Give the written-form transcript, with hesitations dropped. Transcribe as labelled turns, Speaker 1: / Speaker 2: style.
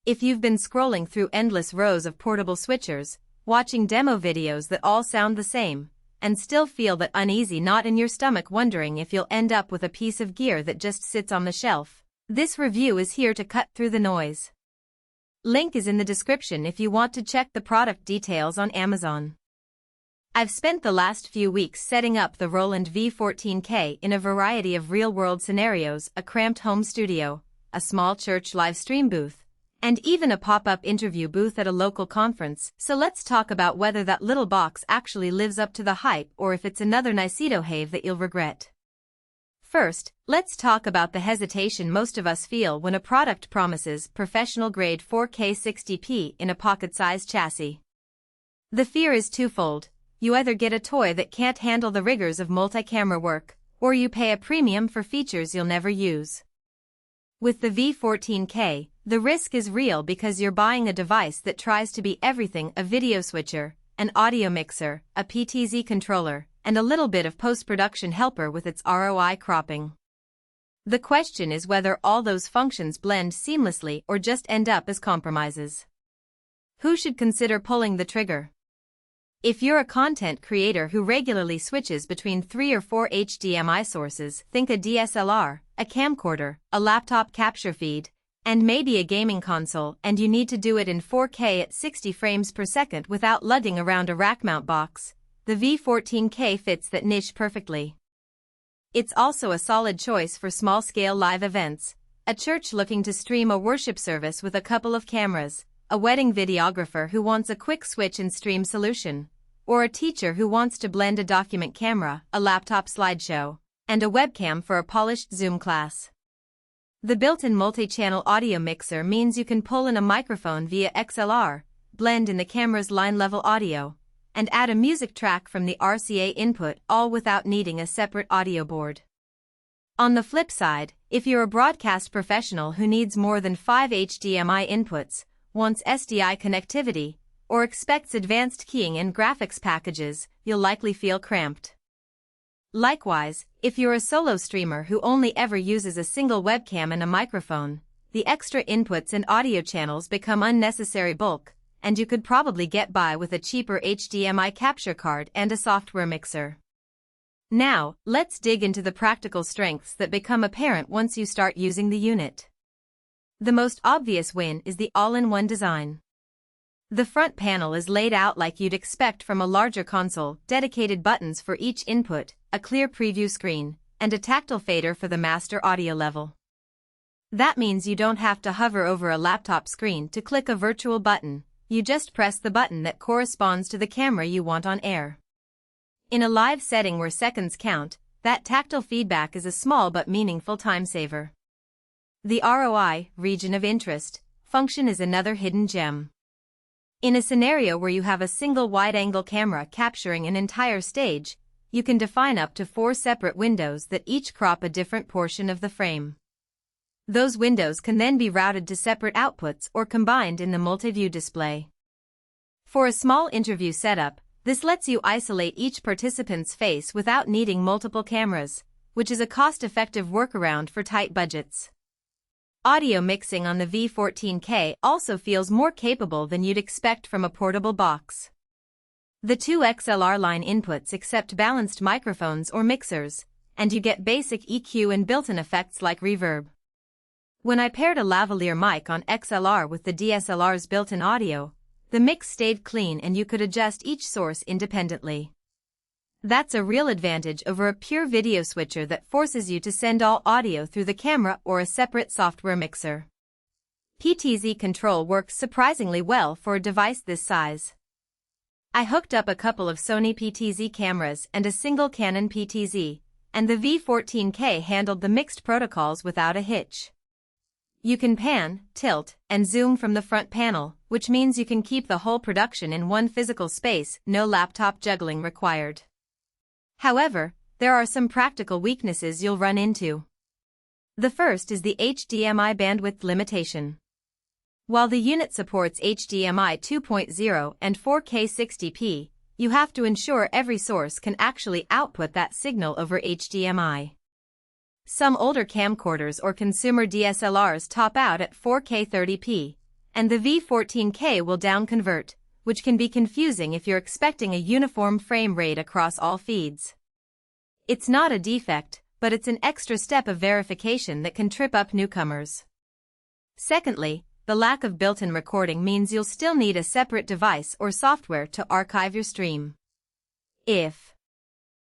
Speaker 1: If you've been scrolling through endless rows of portable switchers, watching demo videos that all sound the same, and still feel that uneasy knot in your stomach wondering if you'll end up with a piece of gear that just sits on the shelf, this review is here to cut through the noise. Link is in the description if you want to check the product details on Amazon. I've spent the last few weeks setting up the Roland V14K in a variety of real-world scenarios: a cramped home studio, a small church live stream booth, and even a pop-up interview booth at a local conference. So let's talk about whether that little box actually lives up to the hype or if it's another Niceto have that you'll regret. First, let's talk about the hesitation most of us feel when a product promises professional-grade 4K 60p in a pocket-sized chassis. The fear is twofold: you either get a toy that can't handle the rigors of multi-camera work, or you pay a premium for features you'll never use. With the V14K, the risk is real because you're buying a device that tries to be everything: a video switcher, an audio mixer, a PTZ controller, and a little bit of post-production helper with its ROI cropping. The question is whether all those functions blend seamlessly or just end up as compromises. Who should consider pulling the trigger? If you're a content creator who regularly switches between 3 or 4 HDMI sources, think a DSLR, a camcorder, a laptop capture feed, and maybe a gaming console, and you need to do it in 4K at 60 frames per second without lugging around a rack mount box, the V14K fits that niche perfectly. It's also a solid choice for small-scale live events: a church looking to stream a worship service with a couple of cameras, a wedding videographer who wants a quick switch and stream solution, or a teacher who wants to blend a document camera, a laptop slideshow, and a webcam for a polished Zoom class. The built-in multi-channel audio mixer means you can pull in a microphone via XLR, blend in the camera's line-level audio, and add a music track from the RCA input, all without needing a separate audio board. On the flip side, if you're a broadcast professional who needs more than 5 HDMI inputs, wants SDI connectivity, or expects advanced keying and graphics packages, you'll likely feel cramped. Likewise, if you're a solo streamer who only ever uses a single webcam and a microphone, the extra inputs and audio channels become unnecessary bulk, and you could probably get by with a cheaper HDMI capture card and a software mixer. Now, let's dig into the practical strengths that become apparent once you start using the unit. The most obvious win is the all-in-one design. The front panel is laid out like you'd expect from a larger console: dedicated buttons for each input, a clear preview screen, and a tactile fader for the master audio level. That means you don't have to hover over a laptop screen to click a virtual button. You just press the button that corresponds to the camera you want on air. In a live setting where seconds count, that tactile feedback is a small but meaningful time saver. The ROI, region of interest, function is another hidden gem. In a scenario where you have a single wide-angle camera capturing an entire stage, you can define up to 4 separate windows that each crop a different portion of the frame. Those windows can then be routed to separate outputs or combined in the multi-view display. For a small interview setup, this lets you isolate each participant's face without needing multiple cameras, which is a cost-effective workaround for tight budgets. Audio mixing on the V14K also feels more capable than you'd expect from a portable box. The 2 XLR line inputs accept balanced microphones or mixers, and you get basic EQ and built-in effects like reverb. When I paired a lavalier mic on XLR with the DSLR's built-in audio, the mix stayed clean and you could adjust each source independently. That's a real advantage over a pure video switcher that forces you to send all audio through the camera or a separate software mixer. PTZ control works surprisingly well for a device this size. I hooked up a couple of Sony PTZ cameras and a single Canon PTZ, and the V14K handled the mixed protocols without a hitch. You can pan, tilt, and zoom from the front panel, which means you can keep the whole production in one physical space, no laptop juggling required. However, there are some practical weaknesses you'll run into. The first is the HDMI bandwidth limitation. While the unit supports HDMI 2.0 and 4K 60p, you have to ensure every source can actually output that signal over HDMI. Some older camcorders or consumer DSLRs top out at 4K 30p, and the V14K will down convert, which can be confusing if you're expecting a uniform frame rate across all feeds. It's not a defect, but it's an extra step of verification that can trip up newcomers. Secondly, the lack of built-in recording means you'll still need a separate device or software to archive your stream. If